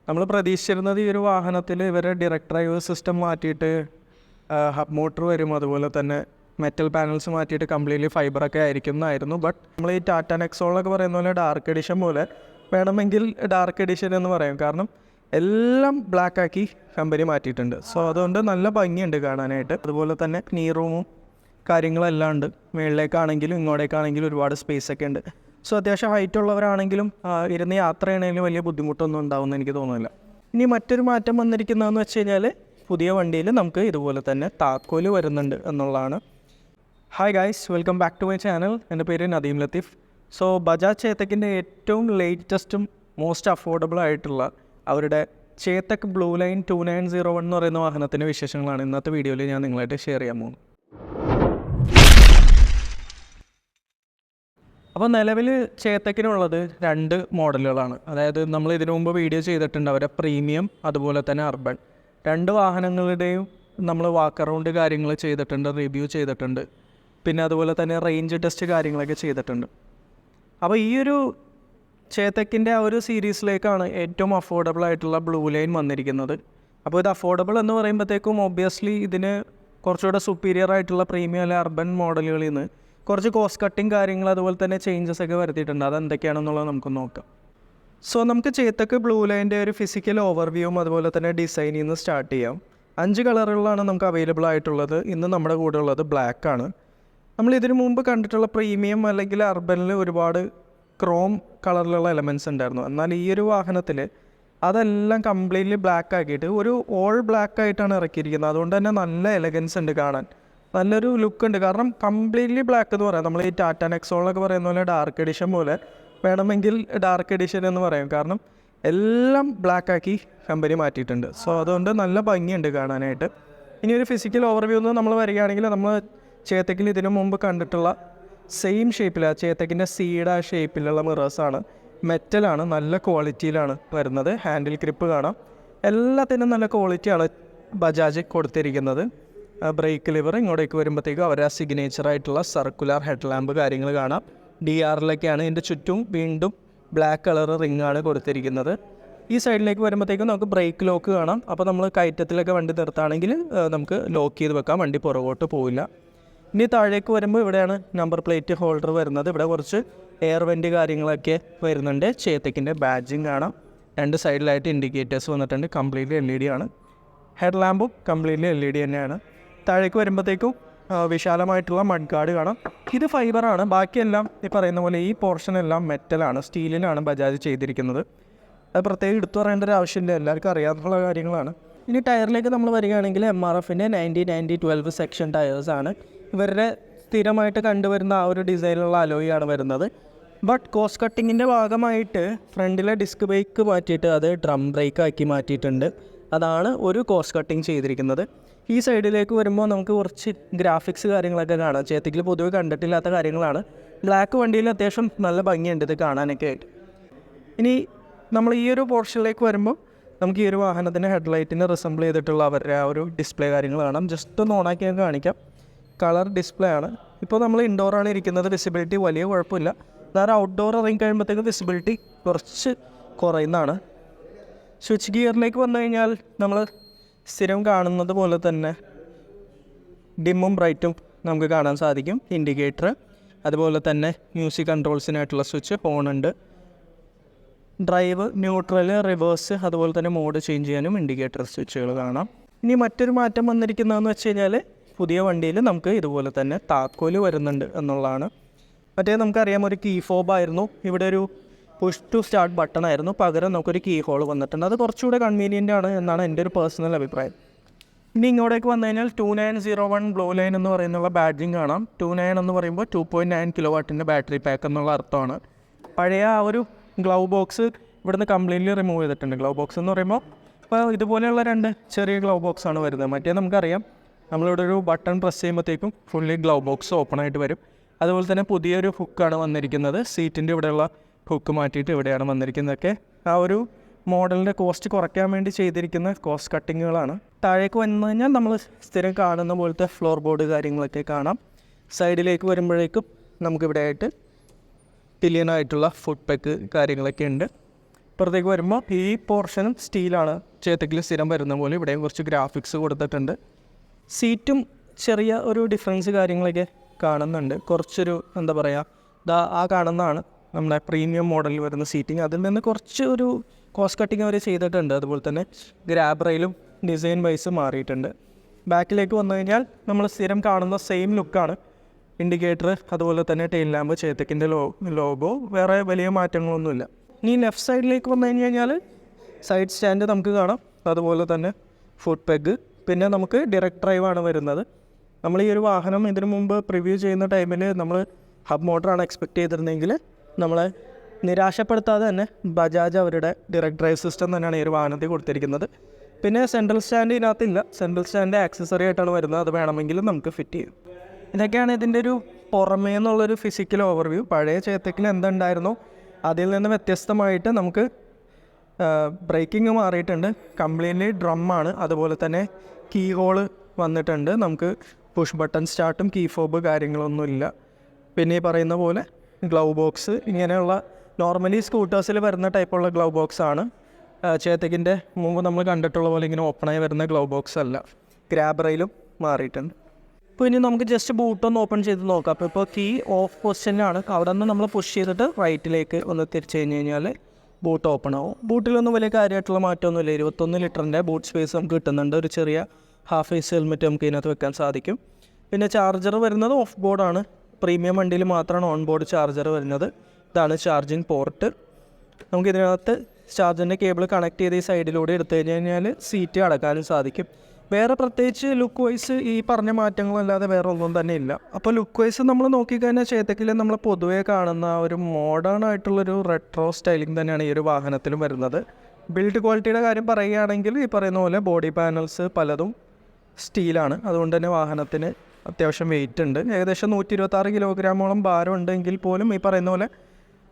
നമ്മൾ പ്രതീക്ഷിച്ചിരുന്നത് ഈ ഒരു വാഹനത്തിൽ ഇവരെ ഡയറക്ട് ഡ്രൈവ് സിസ്റ്റം മാറ്റിയിട്ട് ഹബ് മോട്ടർ വരും, അതുപോലെ തന്നെ മെറ്റൽ പാനൽസ് മാറ്റിയിട്ട് കംപ്ലീറ്റ്ലി ഫൈബറൊക്കെ ആയിരിക്കും എന്നായിരുന്നു. ബട്ട് നമ്മൾ ഈ ടാറ്റ നെക്സോളൊക്കെ പറയുന്ന പോലെ ഡാർക്ക് എഡിഷൻ പോലെ വേണമെങ്കിൽ ഡാർക്ക് എഡിഷൻ എന്ന് പറയും. കാരണം എല്ലാം ബ്ലാക്ക് ആക്കി കമ്പനി മാറ്റിയിട്ടുണ്ട്. സോ അതുകൊണ്ട് നല്ല ഭംഗിയുണ്ട് കാണാനായിട്ട്. അതുപോലെ തന്നെ നീ റൂമും കാര്യങ്ങളെല്ലാം ഉണ്ട്. മുകളിലേക്കാണെങ്കിലും ഇങ്ങോട്ടേക്കാണെങ്കിലും ഒരുപാട് സ്പേസ് ഒക്കെ ഉണ്ട്. സോ അത്യാവശ്യം ഹൈറ്റ് ഉള്ളവരാണെങ്കിലും ഇരുന്ന് യാത്ര ചെയ്യണമെങ്കിലും വലിയ ബുദ്ധിമുട്ടൊന്നും ഉണ്ടാവുമെന്ന് എനിക്ക് തോന്നുന്നില്ല. ഇനി മറ്റൊരു മാറ്റം വന്നിരിക്കുന്നതെന്ന് വെച്ച് കഴിഞ്ഞാൽ പുതിയ വണ്ടിയിൽ നമുക്ക് ഇതുപോലെ തന്നെ താക്കോല് വരുന്നുണ്ട് എന്നുള്ളതാണ്. Hi guys, welcome back to my channel. എൻ്റെ പേര് നദീം ലത്തീഫ്. സോ ബജാജ് ചേതക്കിൻ്റെ ഏറ്റവും ലേറ്റസ്റ്റും മോസ്റ്റ് അഫോർഡബിൾ ആയിട്ടുള്ള അവരുടെ ചേതക് ബ്ലൂ ലൈൻ 2901 എന്ന് പറയുന്ന വാഹനത്തിൻ്റെ വിശേഷങ്ങളാണ് ഇന്നത്തെ വീഡിയോയിൽ ഞാൻ നിങ്ങളായിട്ട് ഷെയർ ചെയ്യാൻ പോകുന്നത്. അപ്പോൾ നിലവിൽ ചേതക്കിനുള്ളത് 2 മോഡലുകളാണ്. അതായത് നമ്മൾ ഇതിനു മുമ്പ് വീഡിയോ ചെയ്തിട്ടുണ്ട് അവരെ പ്രീമിയം അതുപോലെ തന്നെ അർബൻ. 2 വാഹനങ്ങളുടെയും നമ്മൾ വാക്ക് അറൗണ്ട് കാര്യങ്ങൾ ചെയ്തിട്ടുണ്ട്, റിവ്യൂ ചെയ്തിട്ടുണ്ട്. പിന്നെ അതുപോലെ തന്നെ റേഞ്ച് ടെസ്റ്റ് കാര്യങ്ങളൊക്കെ ചെയ്തിട്ടുണ്ട്. അപ്പോൾ ഈ ഒരു ചേതക്കിൻ്റെ ആ ഒരു സീരീസിലേക്കാണ് ഏറ്റവും അഫോർഡബിൾ ആയിട്ടുള്ള ബ്ലൂ ലൈൻ വന്നിരിക്കുന്നത്. അപ്പോൾ ഇത് അഫോർഡബിൾ എന്ന് പറയുമ്പോഴത്തേക്കും ഒബ്വിയസ്ലി ഇതിന് കുറച്ചുകൂടെ സുപ്പീരിയർ ആയിട്ടുള്ള പ്രീമിയം അല്ലെ അർബൻ മോഡലുകളിൽ നിന്ന് കുറച്ച് കോസ്റ്റ് കട്ടിങ് കാര്യങ്ങൾ അതുപോലെ തന്നെ ചേഞ്ചസ് ഒക്കെ വരുത്തിയിട്ടുണ്ട്. അതെന്തൊക്കെയാണെന്നുള്ളത് നമുക്ക് നോക്കാം. സോ നമുക്ക് ചേതക് ബ്ലൂ ലൈൻ്റെ ഒരു ഫിസിക്കൽ ഓവർവ്യൂവും അതുപോലെ തന്നെ ഡിസൈനിൽ നിന്ന് സ്റ്റാർട്ട് ചെയ്യാം. 5 കളറുകളാണ് നമുക്ക് അവൈലബിൾ ആയിട്ടുള്ളത്. ഇന്ന് നമ്മുടെ കൂടെ ഉള്ളത് ബ്ലാക്ക് ആണ്. നമ്മൾ ഇതിനു മുമ്പ് കണ്ടിട്ടുള്ള പ്രീമിയം അല്ലെങ്കിൽ അർബനിൽ ഒരുപാട് ക്രോം കളറിലുള്ള എലമെൻറ്റ്സ് ഉണ്ടായിരുന്നു. എന്നാൽ ഈ ഒരു വാഹനത്തിൽ അതെല്ലാം കംപ്ലീറ്റ്ലി ബ്ലാക്ക് ആക്കിയിട്ട് ഒരു ഓൾ ബ്ലാക്ക് ആയിട്ടാണ് ഇറക്കിയിരിക്കുന്നത്. അതുകൊണ്ട് തന്നെ നല്ല എലഗൻസ് ഉണ്ട്, കാണാൻ നല്ലൊരു ലുക്ക് ഉണ്ട്. കാരണം കംപ്ലീറ്റ്ലി ബ്ലാക്ക് എന്ന് പറയാം. നമ്മൾ ഈ ടാറ്റ നെക്സോളൊക്കെ പറയുന്ന പോലെ ഡാർക്ക് എഡിഷൻ പോലെ വേണമെങ്കിൽ ഡാർക്ക് എഡിഷൻ എന്ന് പറയും. കാരണം എല്ലാം ബ്ലാക്ക് ആക്കി കമ്പനി മാറ്റിയിട്ടുണ്ട്. സോ അതുകൊണ്ട് നല്ല ഭംഗിയുണ്ട് കാണാനായിട്ട്. ഇനി ഒരു ഫിസിക്കൽ ഓവർവ്യൂ എന്ന് നമ്മൾ വരികയാണെങ്കിൽ നമ്മൾ ചേതക്കിൽ ഇതിനു മുമ്പ് കണ്ടിട്ടുള്ള സെയിം ഷേപ്പിലാണ് ചേതക്കിൻ്റെ സീഡ് ആ ഷേപ്പിലുള്ള മിറേഴ്സാണ്. മെറ്റലാണ്, നല്ല ക്വാളിറ്റിയിലാണ് വരുന്നത്. ഹാൻഡിൽ ഗ്രിപ്പ് കാണാം, എല്ലാത്തിനും നല്ല ക്വാളിറ്റിയാണ് ബജാജ് കൊടുത്തിരിക്കുന്നത്. ബ്രേക്ക് ലിവർ ഇങ്ങോട്ടേക്ക് വരുമ്പോഴത്തേക്കും അവരെ ആ സിഗ്നേച്ചറായിട്ടുള്ള സർക്കുലർ ഹെഡ് ലാമ്പ് കാര്യങ്ങൾ കാണാം. DRലൊക്കെയാണ്. ഇതിൻ്റെ ചുറ്റും വീണ്ടും ബ്ലാക്ക് കളർ റിങ്ങാണ് കൊടുത്തിരിക്കുന്നത്. ഈ സൈഡിലേക്ക് വരുമ്പോഴത്തേക്കും നമുക്ക് ബ്രേക്ക് ലോക്ക് കാണാം. അപ്പോൾ നമ്മൾ കയറ്റത്തിലൊക്കെ വണ്ടി നിർത്തുകയാണെങ്കിൽ നമുക്ക് ലോക്ക് ചെയ്ത് വെക്കാം, വണ്ടി പുറകോട്ട് പോവില്ല. ഇനി താഴേക്ക് വരുമ്പോൾ ഇവിടെയാണ് നമ്പർ പ്ലേറ്റ് ഹോൾഡർ വരുന്നത്. ഇവിടെ കുറച്ച് എയർ വെൻറ്റ് കാര്യങ്ങളൊക്കെ വരുന്നുണ്ട്. ചേതക്കിൻ്റെ ബാഡ്ജിങ് കാണാം. 2 സൈഡിലായിട്ട് ഇൻഡിക്കേറ്റേഴ്സ് വന്നിട്ടുണ്ട്. കംപ്ലീറ്റ്ലി LED ആണ്. ഹെഡ് ലാമ്പും കംപ്ലീറ്റ്ലി LED തന്നെയാണ്. താഴേക്ക് വരുമ്പോഴത്തേക്കും വിശാലമായിട്ടുള്ള മഡ് ഗാർഡ് കാണാം. ഇത് ഫൈബറാണ്. ബാക്കിയെല്ലാം ഈ പറയുന്ന പോലെ ഈ പോർഷനെല്ലാം മെറ്റലാണ്, സ്റ്റീലിലാണ് ബജാജ് ചെയ്തിരിക്കുന്നത്. അത് പ്രത്യേകം എടുത്തു പറയേണ്ട ഒരു ആവശ്യമില്ല, എല്ലാവർക്കും അറിയാവുന്ന കാര്യങ്ങളാണ്. ഇനി ടയറിലേക്ക് നമ്മൾ വരികയാണെങ്കിൽ MRFൻ്റെ 90-90-12 സെക്ഷൻ ടയേഴ്സാണ്. ഇവരുടെ സ്ഥിരമായിട്ട് കണ്ടുവരുന്ന ആ ഒരു ഡിസൈനിലുള്ള അലോയാണ് വരുന്നത്. ബട്ട് കോസ്റ്റ് കട്ടിങ്ങിൻ്റെ ഭാഗമായിട്ട് ഫ്രണ്ടിലെ ഡിസ്ക് ബ്രേക്ക് മാറ്റിയിട്ട് അത് ഡ്രം ബ്രേക്ക് ആക്കി മാറ്റിയിട്ടുണ്ട്. അതാണ് ഒരു കോസ്റ്റ് കട്ടിങ് ചെയ്തിരിക്കുന്നത്. ഈ സൈഡിലേക്ക് വരുമ്പോൾ നമുക്ക് കുറച്ച് ഗ്രാഫിക്സ് കാര്യങ്ങളൊക്കെ കാണാം. ചേതക്കിൽ പൊതുവെ കണ്ടിട്ടില്ലാത്ത കാര്യങ്ങളാണ്. ബ്ലാക്ക് വണ്ടിയിൽ അത്യാവശ്യം നല്ല ഭംഗിയുണ്ട് ഇത് കാണാനൊക്കെ ആയിട്ട്. ഇനി നമ്മൾ ഈ ഒരു പോർഷനിലേക്ക് വരുമ്പോൾ നമുക്ക് ഈ ഒരു വാഹനത്തിൻ്റെ ഹെഡ്ലൈറ്റിനെ റിസംബിൾ ചെയ്തിട്ടുള്ള അവരുടെ ആ ഒരു ഡിസ്പ്ലേ കാര്യങ്ങൾ കാണാം. ജസ്റ്റ് ഒന്ന് ഓണാക്കി ഞാൻ കാണിക്കാം. കളർ ഡിസ്പ്ലേ ആണ്. ഇപ്പോൾ നമ്മൾ ഇൻഡോറാണ് ഇരിക്കുന്നത്, വിസിബിലിറ്റി വലിയ കുഴപ്പമില്ല. നേരെ ഔട്ട്ഡോർ ഇറങ്ങി കഴിയുമ്പോഴത്തേക്കും വിസിബിലിറ്റി കുറച്ച് കുറയുന്നതാണ്. സ്വിച്ച് ഗിയറിലേക്ക് വന്നു കഴിഞ്ഞാൽ നമ്മൾ സ്ഥിരം കാണുന്നത് പോലെ തന്നെ ഡിമ്മും ബ്രൈറ്റും നമുക്ക് കാണാൻ സാധിക്കും. ഇൻഡിക്കേറ്റർ, അതുപോലെ തന്നെ മ്യൂസിക് കൺട്രോൾസിനായിട്ടുള്ള സ്വിച്ച്, ഹോണുണ്ട്. ഡ്രൈവ്, ന്യൂട്രൽ, റിവേഴ്സ്, അതുപോലെ തന്നെ മോഡ് ചേഞ്ച് ചെയ്യാനും ഇൻഡിക്കേറ്റർ സ്വിച്ചുകൾ കാണാം. ഇനി മറ്റൊരു മാറ്റം വന്നിരിക്കുന്നതെന്ന് വെച്ച് കഴിഞ്ഞാൽ പുതിയ വണ്ടിയിൽ നമുക്ക് ഇതുപോലെ തന്നെ താക്കോല് വരുന്നുണ്ട് എന്നുള്ളതാണ്. മറ്റേ നമുക്കറിയാം ഒരു കീ ഫോബ് ആയിരുന്നു, ഇവിടെ ഒരു പുഷ് ടു സ്റ്റാർട്ട് ബട്ടൺ ആയിരുന്നു. പകരം നമുക്കൊരു കീ ഹോൾ വന്നിട്ടുണ്ട്. അത് കുറച്ചുകൂടെ കൺവീനിയൻ്റ് ആണ് എന്നാണ് എൻ്റെ ഒരു പേഴ്സണൽ അഭിപ്രായം. ഇനി ഇങ്ങോട്ടേക്ക് വന്നു കഴിഞ്ഞാൽ 2901 ബ്ലൂ ലൈൻ എന്ന് പറയുന്നുള്ള ബാഡ്ജിങ് കാണാം. 29 എന്ന് പറയുമ്പോൾ 2.9 kW ബാറ്ററി പാക്ക് എന്നുള്ള അർത്ഥമാണ്. പഴയ ആ ഒരു ഗ്ലൗ ബോക്സ് ഇവിടുന്ന് കംപ്ലീറ്റ്ലി റിമൂവ് ചെയ്തിട്ടുണ്ട്. ഗ്ലൗ ബോക്സ് എന്ന് പറയുമ്പോൾ ഇപ്പോൾ ഇതുപോലെയുള്ള 2 ചെറിയ ഗ്ലൗ ബോക്സാണ് വരുന്നത്. മറ്റേ നമുക്കറിയാം നമ്മളിവിടെ ഒരു ബട്ടൺ പ്രസ് ചെയ്യുമ്പോഴത്തേക്കും ഫുള്ളി ഗ്ലൗ ബോക്സ് ഓപ്പൺ ആയിട്ട് വരും. അതുപോലെ തന്നെ പുതിയൊരു ഹുക്കാണ് വന്നിരിക്കുന്നത്. സീറ്റിൻ്റെ ഇവിടെയുള്ള ഹുക്ക് മാറ്റിയിട്ട് ഇവിടെയാണ് വന്നിരിക്കുന്നതൊക്കെ ആ ഒരു മോഡലിൻ്റെ കോസ്റ്റ് കുറയ്ക്കാൻ വേണ്ടി ചെയ്തിരിക്കുന്ന കോസ്റ്റ് കട്ടിങ്ങുകളാണ്. താഴേക്ക് വന്നു കഴിഞ്ഞാൽ നമ്മൾ സ്ഥിരം കാണുന്ന പോലത്തെ ഫ്ലോർ ബോർഡ് കാര്യങ്ങളൊക്കെ കാണാം. സൈഡിലേക്ക് വരുമ്പോഴേക്കും നമുക്കിവിടെ ആയിട്ട് പില്ലിയനായിട്ടുള്ള ഫുഡ് പെക്ക് കാര്യങ്ങളൊക്കെ ഉണ്ട്. ഇപ്പുറത്തേക്ക് വരുമ്പോൾ ഈ പോർഷനും സ്റ്റീലാണ് ചേതക്കിൽ സ്ഥിരം വരുന്ന പോലെ ഇവിടെയും കുറച്ച് ഗ്രാഫിക്സ് കൊടുത്തിട്ടുണ്ട്. സീറ്റും ചെറിയ ഒരു ഡിഫറൻസ് കാര്യങ്ങളൊക്കെ കാണുന്നുണ്ട്. കുറച്ചൊരു എന്താ പറയുക, ആ കാണുന്നതാണ് നമ്മുടെ പ്രീമിയം മോഡലിൽ വരുന്ന സീറ്റിംഗ്. അതിൽ നിന്ന് കുറച്ച് ഒരു കോസ്റ്റ് കട്ടിങ് അവർ ചെയ്തിട്ടുണ്ട്. അതുപോലെ തന്നെ ഗ്രാബ് റെയിലും ഡിസൈൻ വൈസ് മാറിയിട്ടുണ്ട്. ബാക്കിലേക്ക് വന്നു കഴിഞ്ഞാൽ നമ്മൾ സ്ഥിരം കാണുന്ന സെയിം ലുക്കാണ്. ഇൻഡിക്കേറ്റർ അതുപോലെ തന്നെ ടെയിൽ ലാമ്പ് ചേതക്കിൻ്റെ ലോഗോ, വേറെ വലിയ മാറ്റങ്ങളൊന്നുമില്ല. ഇനി ലെഫ്റ്റ് സൈഡിലേക്ക് വന്നു കഴിഞ്ഞാൽ സൈഡ് സ്റ്റാൻഡ് നമുക്ക് കാണാം. അതുപോലെ തന്നെ ഫുഡ് പെഗ്, പിന്നെ നമുക്ക് ഡയറക്റ്റ് ഡ്രൈവാണ് വരുന്നത്. നമ്മൾ ഈ ഒരു വാഹനം ഇതിനു മുമ്പ് പ്രിവ്യൂ ചെയ്യുന്ന ടൈമിൽ നമ്മൾ ഹബ് മോട്ടറാണ് എക്സ്പെക്റ്റ് ചെയ്തിരുന്നെങ്കിൽ നമ്മളെ നിരാശപ്പെടുത്താതെ തന്നെ ബജാജ് അവരുടെ ഡയറക്റ്റ് ഡ്രൈവ് സിസ്റ്റം തന്നെയാണ് ഈ ഒരു വാഹനത്തിൽ കൊടുത്തിരിക്കുന്നത്. പിന്നെ സെൻട്രൽ സ്റ്റാൻഡ് ഇതിനകത്തില്ല. സെൻട്രൽ സ്റ്റാൻഡ് ആക്സസറി ആയിട്ടാണ് വരുന്നത്. അത് വേണമെങ്കിലും നമുക്ക് ഫിറ്റ് ചെയ്യും. ഇതൊക്കെയാണ് ഇതിൻ്റെ ഒരു പുറമേ നിന്നുള്ളൊരു ഫിസിക്കൽ ഓവർവ്യൂ. പഴയ ചേതക്കിൽ എന്തുണ്ടായിരുന്നോ അതിൽ നിന്ന് വ്യത്യസ്തമായിട്ട് നമുക്ക് ബ്രേക്കിംഗ് മാറിയിട്ടുണ്ട്. കംപ്ലീറ്റ്ലി ഡ്രമ്മാണ്. അതുപോലെ തന്നെ കീ ഹോള് വന്നിട്ടുണ്ട്. നമുക്ക് പുഷ് ബട്ടൺ സ്റ്റാർട്ടും കീ ഫോബ് കാര്യങ്ങളൊന്നുമില്ല. പിന്നെ ഈ പറയുന്ന പോലെ ഗ്ലൗ ബോക്സ്, ഇങ്ങനെയുള്ള നോർമലി സ്കൂട്ടേഴ്സിൽ വരുന്ന ടൈപ്പുള്ള ഗ്ലൗ ബോക്സ് ആണ്. ചേതക്കിൻ്റെ മുമ്പ് നമ്മൾ കണ്ടിട്ടുള്ള പോലെ ഇങ്ങനെ ഓപ്പണായി വരുന്ന ഗ്ലൗ ബോക്സ് അല്ല. ഗ്രാബ് റെയിലും മാറിയിട്ടുണ്ട്. ഇപ്പോൾ ഇനി നമുക്ക് ജസ്റ്റ് ബൂട്ടൊന്ന് ഓപ്പൺ ചെയ്ത് നോക്കാം. അപ്പോൾ ഇപ്പോൾ കീ ഓഫ് പൊസിഷനിലാണ്. അവിടെ നിന്ന് നമ്മൾ പുഷ് ചെയ്തിട്ട് റൈറ്റിലേക്ക് ഒന്ന് തിരിച്ച് കഴിഞ്ഞ് കഴിഞ്ഞാൽ ബൂട്ട് ഓപ്പൺ ആവും. ബൂട്ടിലൊന്നും വലിയ കാര്യമായിട്ടുള്ള മാറ്റമൊന്നുമില്ല. 21 ലിറ്ററിൻ്റെ ബൂട്ട് സ്പേസ് നമുക്ക് കിട്ടുന്നുണ്ട്. ഒരു ചെറിയ ഹാഫ് ഫേസ് ഹെൽമെറ്റ് നമുക്ക് ഇതിനകത്ത് വെക്കാൻ സാധിക്കും. പിന്നെ ചാർജർ വരുന്നത് ഓഫ് ബോർഡാണ്. പ്രീമിയം വണ്ടിയിൽ മാത്രമാണ് ഓൺ ബോർഡ് ചാർജർ വരുന്നത്. ഇതാണ് ചാർജിങ് പോർട്ട്. നമുക്കിതിനകത്ത് ചാർജറിൻ്റെ കേബിൾ കണക്ട് ചെയ്ത് ഈ സൈഡിലൂടെ എടുത്തു കഴിഞ്ഞാൽ സീറ്റ് അടക്കാനും സാധിക്കും. വേറെ പ്രത്യേകിച്ച് ലുക്ക് വൈസ് ഈ പറഞ്ഞ മാറ്റങ്ങളല്ലാതെ വേറെ ഒന്നും തന്നെ ഇല്ല. അപ്പോൾ ലുക്ക് വൈസ് നമ്മൾ നോക്കിക്കഴിഞ്ഞാൽ ചേതക്കിൽ നമ്മൾ പൊതുവേ കാണുന്ന ഒരു മോഡേൺ ആയിട്ടുള്ളൊരു റെട്രോ സ്റ്റൈലിംഗ് തന്നെയാണ് ഈ ഒരു വാഹനത്തിലും വരുന്നത്. ബിൽഡ് ക്വാളിറ്റിയുടെ കാര്യം പറയുകയാണെങ്കിൽ ഈ പറയുന്ന പോലെ ബോഡി പാനൽസ് പലതും സ്റ്റീലാണ്. അതുകൊണ്ട് തന്നെ വാഹനത്തിന് അത്യാവശ്യം വെയിറ്റ് ഉണ്ട്. ഏകദേശം 126 കിലോഗ്രാമോളം ഭാരം ഉണ്ടെങ്കിൽ പോലും ഈ പറയുന്ന പോലെ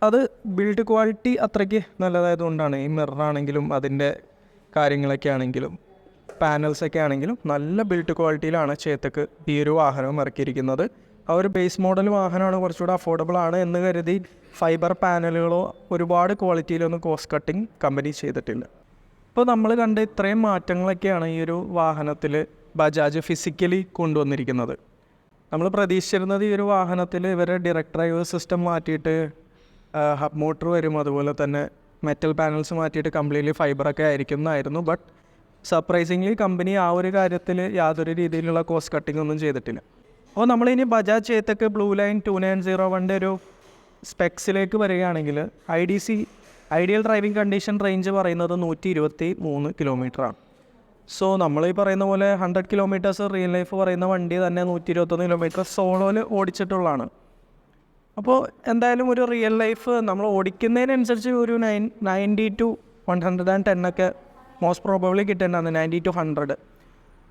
അത് ബിൽഡ് ക്വാളിറ്റി അത്രയ്ക്ക് നല്ലതായതുകൊണ്ടാണ്. ഈ മിററാണെങ്കിലും അതിൻ്റെ കാര്യങ്ങളൊക്കെ ആണെങ്കിലും പാനൽസൊക്കെ ആണെങ്കിലും നല്ല ബിൽഡ് ക്വാളിറ്റിയിലാണ് ചേതക്ക് ഈ ഒരു വാഹനം ഇറക്കിയിരിക്കുന്നത്. ആ ഒരു ബേസ് മോഡൽ വാഹനമാണ്, കുറച്ചുകൂടെ അഫോർഡബിൾ ആണ് എന്ന് കരുതി ഫൈബർ പാനലുകളോ ഒരുപാട് ക്വാളിറ്റിയിലൊന്നും കോസ്റ്റ് കട്ടിങ് കമ്പനി ചെയ്തിട്ടില്ല. ഇപ്പോൾ നമ്മൾ കണ്ട ഇത്രയും മാറ്റങ്ങളൊക്കെയാണ് ഈ ഒരു വാഹനത്തിൽ ബജാജ് ഫിസിക്കലി കൊണ്ടുവന്നിരിക്കുന്നത്. നമ്മൾ പ്രതീക്ഷിച്ചിരുന്നത് ഈ ഒരു വാഹനത്തിൽ ഇവരെ ഡയറക്റ്റ് ഡ്രൈവ് സിസ്റ്റം മാറ്റിയിട്ട് ഹബ് മോട്ടർ വരും, അതുപോലെ തന്നെ മെറ്റൽ പാനൽസ് മാറ്റിയിട്ട് കംപ്ലീറ്റ്ലി ഫൈബറൊക്കെ ആയിരിക്കും എന്നായിരുന്നു. ബട്ട് സർപ്രൈസിംഗ്ലി കമ്പനി ആ ഒരു കാര്യത്തിൽ യാതൊരു രീതിയിലുള്ള കോസ്റ്റ് കട്ടിംഗ് ഒന്നും ചെയ്തിട്ടില്ല. അപ്പോൾ നമ്മളിനി ബജാജ് ചേതക്ക് ബ്ലൂ ലൈൻ 2901 ഒരു സ്പെക്സിലേക്ക് വരികയാണെങ്കിൽ ഐഡിയൽ ഡ്രൈവിംഗ് കണ്ടീഷൻ റേഞ്ച് പറയുന്നത് 123 കിലോമീറ്ററാണ്. സോ നമ്മൾ ഈ പറയുന്ന പോലെ 100 കിലോമീറ്റേഴ്സ് റിയൽ ലൈഫ് പറയുന്ന വണ്ടി തന്നെ 121 കിലോമീറ്റർ സോളോയിൽ ഓടിച്ചിട്ടുള്ളതാണ്. അപ്പോൾ എന്തായാലും ഒരു റിയൽ ലൈഫ് നമ്മൾ ഓടിക്കുന്നതിനനുസരിച്ച് ഒരു 90 to 110 ഒക്കെ മോസ്റ്റ് പ്രോബബ്ലി കിട്ടേണ്ടതാണ്. 90 to 100.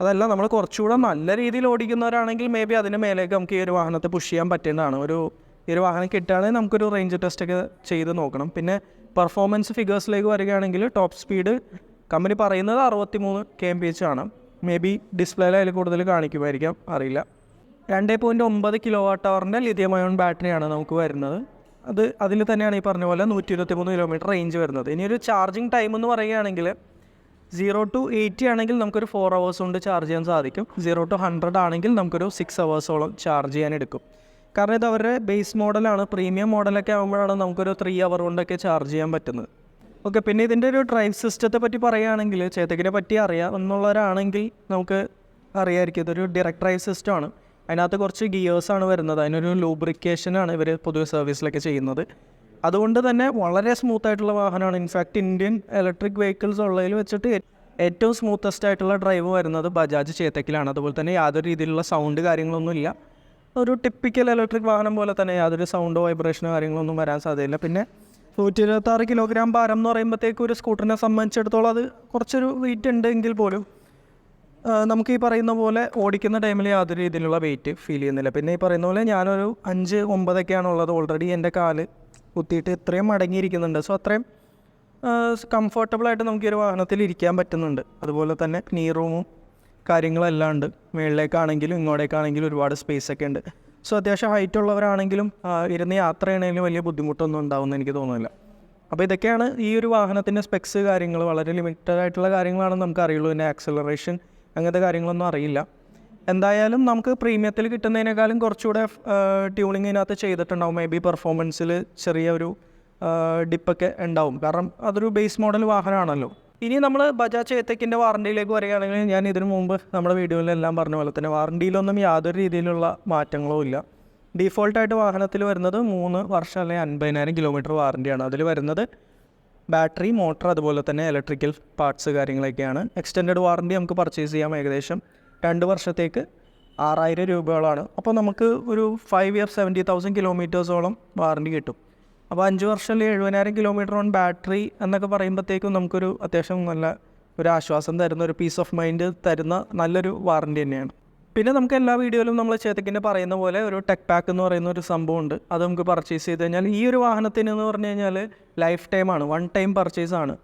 അതല്ല നമ്മൾ കുറച്ചുകൂടെ നല്ല രീതിയിൽ ഓടിക്കുന്നവരാണെങ്കിൽ മേ ബി അതിന് മേലേക്ക് നമുക്ക് ഈ ഒരു വാഹനത്തെ പുഷ് ചെയ്യാൻ പറ്റുന്നതാണ്. ഈ ഒരു വാഹനം കിട്ടുകയാണെങ്കിൽ നമുക്കൊരു റേഞ്ച് ടെസ്റ്റൊക്കെ ചെയ്ത് നോക്കണം. പിന്നെ പെർഫോമൻസ് ഫിഗേഴ്സിലേക്ക് വരികയാണെങ്കിൽ ടോപ്പ് സ്പീഡ് കമ്പനി പറയുന്നത് 63 kmph ആണ്. മേ ബി ഡിസ്പ്ലേയിൽ അതിൽ കൂടുതൽ കാണിക്കുമായിരിക്കാം, അറിയില്ല. 2.9 kWh ലിഥിയം അയോൺ ബാറ്ററിയാണ് നമുക്ക് വരുന്നത്. അതിൽ തന്നെയാണ് ഈ പറഞ്ഞ പോലെ 123 കിലോമീറ്റർ റേഞ്ച് വരുന്നത്. ഇനിയൊരു ചാർജിങ് ടൈം എന്ന് പറയുകയാണെങ്കിൽ 0 to 80 ആണെങ്കിൽ നമുക്കൊരു 4 hours കൊണ്ട് ചാർജ് ചെയ്യാൻ സാധിക്കും. 0 to 100 ആണെങ്കിൽ നമുക്കൊരു 6 hours ചാർജ് ചെയ്യാൻ എടുക്കും. കാരണം ഇത് അവരുടെ ബേസ് മോഡലാണ്. പ്രീമിയം മോഡലൊക്കെ ആകുമ്പോഴാണ് നമുക്കൊരു 3 hour കൊണ്ടൊക്കെ ചാർജ് ചെയ്യാൻ പറ്റുന്നത്. ഓക്കെ, പിന്നെ ഇതിൻ്റെ ഒരു ഡ്രൈവ് സിസ്റ്റത്തെ പറ്റി പറയുകയാണെങ്കിൽ ചേതക്കിനെ പറ്റി അറിയാം എന്നുള്ളവരാണെങ്കിൽ നമുക്ക് അറിയാമായിരിക്കും. ഇതൊരു ഡയറക്റ്റ് ഡ്രൈവ് സിസ്റ്റമാണ്. അതിനകത്ത് കുറച്ച് ഗിയേഴ്സാണ് വരുന്നത്. അതിനൊരു ലൂബ്രിക്കേഷനാണ് ഇവർ പൊതുവെ സർവീസിലൊക്കെ ചെയ്യുന്നത്. അതുകൊണ്ട് തന്നെ വളരെ സ്മൂത്തായിട്ടുള്ള വാഹനമാണ്. ഇൻഫാക്റ്റ് ഇന്ത്യൻ ഇലക്ട്രിക് വെഹിക്കിൾസ് ഉള്ളതിൽ വെച്ചിട്ട് ഏറ്റവും സ്മൂത്തസ്റ്റ് ആയിട്ടുള്ള ഡ്രൈവ് വരുന്നത് ബജാജ് ചേതക്കിലാണ്. അതുപോലെ തന്നെ യാതൊരു രീതിയിലുള്ള സൗണ്ട് കാര്യങ്ങളൊന്നുമില്ല. ഒരു ടിപ്പിക്കൽ ഇലക്ട്രിക് വാഹനം പോലെ തന്നെ യാതൊരു സൗണ്ടോ വൈബ്രേഷനോ കാര്യങ്ങളൊന്നും വരാൻ സാധ്യതയില്ല. പിന്നെ 126 കിലോഗ്രാം ഭാരം എന്ന് പറയുമ്പോഴത്തേക്ക് ഒരു സ്കൂട്ടറിനെ സംബന്ധിച്ചിടത്തോളം അത് കുറച്ചൊരു വെയിറ്റ് ഉണ്ടെങ്കിൽ പോലും നമുക്ക് ഈ പറയുന്ന പോലെ ഓടിക്കുന്ന ടൈമിൽ യാതൊരു രീതിയിലുള്ള വെയിറ്റ് ഫീൽ ചെയ്യുന്നില്ല. പിന്നെ ഈ പറയുന്ന പോലെ ഞാനൊരു 5-9 ഉള്ളത്. ഓൾറെഡി എൻ്റെ കാല് കുത്തിയിട്ട് ഇത്രയും മടങ്ങിയിരിക്കുന്നുണ്ട്. സോ അത്രയും കംഫർട്ടബിളായിട്ട് നമുക്ക് ഈ ഒരു വാഹനത്തിൽ ഇരിക്കാൻ പറ്റുന്നുണ്ട്. അതുപോലെ തന്നെ നീ റൂമും കാര്യങ്ങളെല്ലാം ഉണ്ട്. മുകളിലേക്കാണെങ്കിലും ഇങ്ങോട്ടേക്കാണെങ്കിലും ഒരുപാട് സ്പേസ് ഒക്കെ ഉണ്ട്. സോ അത്യാവശ്യം ഹൈറ്റ് ഉള്ളവരാണെങ്കിലും ഇരുന്ന് യാത്ര ചെയ്യണമെങ്കിലും വലിയ ബുദ്ധിമുട്ടൊന്നും ഉണ്ടാവുമെന്ന് എനിക്ക് തോന്നുന്നില്ല. അപ്പോൾ ഇതൊക്കെയാണ് ഈ ഒരു വാഹനത്തിൻ്റെ സ്പെക്സ് കാര്യങ്ങൾ. വളരെ ലിമിറ്റഡ് ആയിട്ടുള്ള കാര്യങ്ങളാണ് നമുക്ക് അറിയുള്ളൂ. പിന്നെ ആക്സലറേഷൻ അങ്ങനത്തെ കാര്യങ്ങളൊന്നും അറിയില്ല. എന്തായാലും നമുക്ക് പ്രീമിയത്തിൽ കിട്ടുന്നതിനേക്കാളും കുറച്ചുകൂടെ ട്യൂണിങ് ഇതിനകത്ത് ചെയ്തിട്ടുണ്ടാവും. മേ ബി പെർഫോമൻസിൽ ചെറിയൊരു ഡിപ്പൊക്കെ ഉണ്ടാവും, കാരണം അതൊരു ബേസ് മോഡൽ വാഹനമാണല്ലോ. ഇനി നമ്മൾ ബജാജ് ചേതക്കിൻ്റെ വാറണ്ടിയിലേക്ക് വരികയാണെങ്കിൽ, ഞാൻ ഇതിനു മുമ്പ് നമ്മുടെ വീഡിയോയിലെല്ലാം പറഞ്ഞ പോലെ തന്നെ വാറണ്ടിയിലൊന്നും യാതൊരു രീതിയിലുള്ള മാറ്റങ്ങളോ ഇല്ല. ഡീഫോൾട്ടായിട്ട് വാഹനത്തിൽ വരുന്നത് 3 വർഷം അല്ലെങ്കിൽ 50,000 കിലോമീറ്റർ വാറണ്ടിയാണ്. അതിൽ വരുന്നത് ബാറ്ററി, മോട്ടർ, അതുപോലെ തന്നെ ഇലക്ട്രിക്കൽ പാർട്സ് കാര്യങ്ങളൊക്കെയാണ്. എക്സ്റ്റൻഡഡ് വാറണ്ടി നമുക്ക് പർച്ചേസ് ചെയ്യാം ഏകദേശം 2 വർഷത്തേക്ക് 6,000 രൂപയോളാണ്. അപ്പോൾ നമുക്ക് ഒരു 5 ഇയർ 70,000 കിലോമീറ്റേഴ്സോളം വാറണ്ടി കിട്ടും. അപ്പോൾ 5 വർഷം അല്ലെങ്കിൽ 70,000 കിലോമീറ്റർ ഓൺ ബാറ്ററി എന്നൊക്കെ പറയുമ്പോഴത്തേക്കും നമുക്കൊരു അത്യാവശ്യം നല്ല ഒരു ആശ്വാസം തരുന്ന, ഒരു പീസ് ഓഫ് മൈൻഡ് തരുന്ന നല്ലൊരു വാറണ്ടി തന്നെയാണ്. പിന്നെ നമുക്ക് എല്ലാ വീഡിയോയിലും നമ്മൾ ചേതക്കിൻ്റെ പറയുന്ന പോലെ ഒരു ടെക് പാക്ക് എന്ന് പറയുന്ന ഒരു സംഭവമുണ്ട്. അത് നമുക്ക് പർച്ചേസ് ചെയ്ത് കഴിഞ്ഞാൽ ഈ ഒരു വാഹനത്തിന് എന്ന് പറഞ്ഞു കഴിഞ്ഞാൽ ലൈഫ് ടൈമാണ്, 1 ടൈം പർച്ചേസാണ്.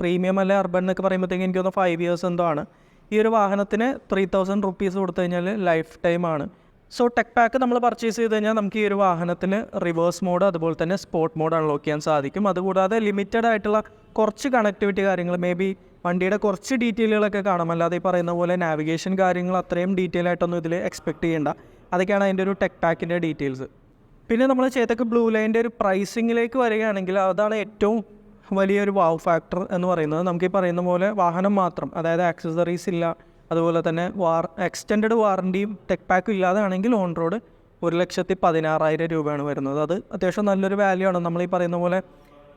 പ്രീമിയം അല്ലെ അർബൻ എന്നൊക്കെ പറയുമ്പോഴത്തേക്കും എനിക്ക് തോന്നുന്നു 5 ഇയേഴ്സ് എന്തോ ആണ്. ഈ ഒരു വാഹനത്തിന് 3,000 റുപ്പീസ് കൊടുത്തു കഴിഞ്ഞാൽ ലൈഫ് ടൈമാണ്. സോ ടെക് പാക്ക് നമ്മൾ പർച്ചേസ് ചെയ്ത് കഴിഞ്ഞാൽ നമുക്ക് ഈ ഒരു വാഹനത്തിൽ റിവേഴ്സ് മോഡ് അതുപോലെ തന്നെ സ്പോർട്ട് മോഡ് അൺലോക്ക് ചെയ്യാൻ സാധിക്കും. അതുകൂടാതെ ലിമിറ്റഡ് ആയിട്ടുള്ള കുറച്ച് കണക്ടിവിറ്റി കാര്യങ്ങൾ, മേ ബി വണ്ടിയുടെ കുറച്ച് ഡീറ്റെയിലുകളൊക്കെ കാണാം. അല്ലാതെ ഈ പറയുന്ന പോലെ നാവിഗേഷൻ കാര്യങ്ങൾ അത്രയും ഡീറ്റെയിൽ ആയിട്ടൊന്നും ഇതിൽ എക്സ്പെക്റ്റ് ചെയ്യേണ്ട. അതൊക്കെയാണ് അതിൻ്റെ ഒരു ടെക് പാക്കിൻ്റെ ഡീറ്റെയിൽസ്. പിന്നെ നമ്മൾ ചേതക്ക് ബ്ലൂ ലൈൻ്റെ ഒരു പ്രൈസിങ്ങിലേക്ക് വരികയാണെങ്കിൽ അതാണ് ഏറ്റവും വലിയൊരു വാവ് ഫാക്ടർ എന്ന് പറയുന്നത്. നമുക്ക് ഈ പറയുന്ന പോലെ വാഹനം മാത്രം, അതായത് ആക്സസറീസ് ഇല്ല, അതുപോലെ തന്നെ എക്സ്റ്റൻഡഡ് വാറണ്ടിയും ടെക് പാക്കും ഇല്ലാതെ ആണെങ്കിൽ ഓൺ റോഡ് 1,16,000 രൂപയാണ് വരുന്നത്. അത് അത്യാവശ്യം നല്ലൊരു വാല്യൂ ആണ്. നമ്മൾ ഈ പറയുന്ന പോലെ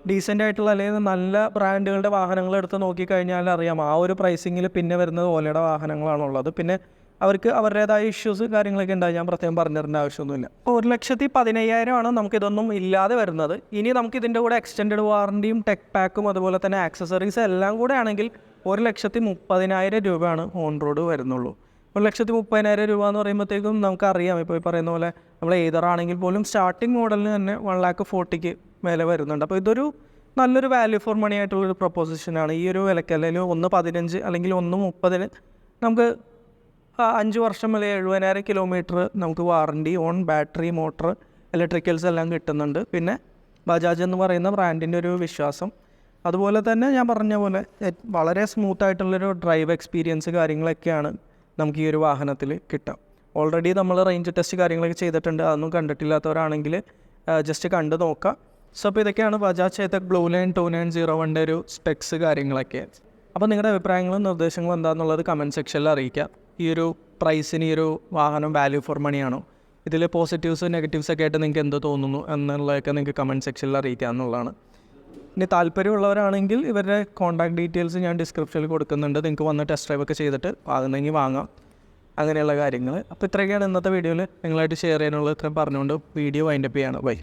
ഡീസൻ്റ് ആയിട്ടുള്ള അല്ലെങ്കിൽ നല്ല ബ്രാൻഡുകളുടെ വാഹനങ്ങൾ എടുത്ത് നോക്കിക്കഴിഞ്ഞാൽ അറിയാം ആ ഒരു പ്രൈസിങ്ങിൽ പിന്നെ വരുന്നത് ഓലയുടെ വാഹനങ്ങളാണുള്ളത്. പിന്നെ അവർക്ക് അവരുടേതായ ഇഷ്യൂസ് കാര്യങ്ങളൊക്കെ ഉണ്ടായി, ഞാൻ പ്രത്യേകം പറഞ്ഞു തരേണ്ട ആവശ്യമൊന്നുമില്ല. അപ്പോൾ 1,15,000 ആണ് നമുക്കിതൊന്നും ഇല്ലാതെ വരുന്നത്. ഇനി നമുക്കിതിൻ്റെ കൂടെ എക്സ്റ്റൻഡഡ് വാറണ്ടിയും ടെക് പാക്കും അതുപോലെ തന്നെ ആക്സസറീസ് എല്ലാം കൂടെ ആണെങ്കിൽ 1,30,000 രൂപയാണ് ഓൺ റോഡ് വരുന്നുള്ളൂ. 1,30,000 രൂപ എന്ന് പറയുമ്പോഴത്തേക്കും നമുക്കറിയാം, ഇപ്പോൾ ഈ പറയുന്ന പോലെ നമ്മൾ ഏതറാണെങ്കിൽ പോലും സ്റ്റാർട്ടിങ് മോഡലിന് തന്നെ 1,40,000 മേലെ വരുന്നുണ്ട്. അപ്പോൾ ഇതൊരു നല്ലൊരു വാല്യൂ ഫോർ മണി ആയിട്ടുള്ളൊരു പ്രൊപ്പോസിഷനാണ്. ഈ ഒരു വിലക്ക് അല്ലെങ്കിൽ 1,15 അല്ലെങ്കിൽ 1,30 നമുക്ക് 5 വർഷം അല്ലെങ്കിൽ 70,000 കിലോമീറ്റർ നമുക്ക് warranty on battery, motor, electricals എല്ലാം കിട്ടുന്നുണ്ട്. പിന്നെ ബജാജ് എന്ന് പറയുന്ന ബ്രാൻഡിൻ്റെ ഒരു വിശ്വാസം, അതുപോലെ തന്നെ ഞാൻ പറഞ്ഞ പോലെ വളരെ സ്മൂത്തായിട്ടുള്ളൊരു ഡ്രൈവ് എക്സ്പീരിയൻസ് കാര്യങ്ങളൊക്കെയാണ് നമുക്ക് ഈ ഒരു വാഹനത്തിൽ കിട്ടുക. ഓൾറെഡി നമ്മൾ റേഞ്ച് ടെസ്റ്റ് കാര്യങ്ങളൊക്കെ ചെയ്തിട്ടുണ്ട്. അതൊന്നും കണ്ടിട്ടില്ലാത്തവരാണെങ്കിൽ ജസ്റ്റ് കണ്ടു നോക്കാം. സോ അപ്പോൾ ഇതൊക്കെയാണ് ബജാജ് ചേതക് ബ്ലൂ ലൈൻ 2901 ഒരു സ്പെക്സ് കാര്യങ്ങളൊക്കെ. അപ്പോൾ നിങ്ങളുടെ അഭിപ്രായങ്ങളും നിർദ്ദേശങ്ങളും എന്താണെന്നുള്ളത് കമൻറ്റ് സെക്ഷനിൽ അറിയിക്കാം. ഈ ഒരു പ്രൈസിന് ഈ ഒരു വാഹനം വാല്യൂ ഫോർ മണിയാണോ, ഇതിൽ പോസിറ്റീവ്സ് നെഗറ്റീവ്സ് ഒക്കെ ആയിട്ട് നിങ്ങൾക്ക് എന്ത് തോന്നുന്നു എന്നുള്ളതൊക്കെ നിങ്ങൾക്ക് കമൻറ്റ് സെക്ഷനിൽ അറിയിക്കുക എന്നുള്ളതാണ്. ഇനി താല്പര്യമുള്ളവരാണെങ്കിൽ ഇവരുടെ കോൺടാക്ട് ഡീറ്റെയിൽസ് ഞാൻ ഡിസ്ക്രിപ്ഷനിൽ കൊടുക്കുന്നുണ്ട്. നിങ്ങൾക്ക് വന്ന് ടെസ്റ്റ് ഡ്രൈവ് ഒക്കെ ചെയ്തിട്ട് വാങ്ങുന്നെങ്കിൽ വാങ്ങാം, അങ്ങനെയുള്ള കാര്യങ്ങൾ. അപ്പോൾ ഇത്രയൊക്കെയാണ് ഇന്നത്തെ വീഡിയോയിൽ നിങ്ങളായിട്ട് ഷെയർ ചെയ്യാനുള്ളത്. ഇത്രയും പറഞ്ഞുകൊണ്ട് വീഡിയോ വൈൻഡപ്പ് ചെയ്യാണ്. ബൈ.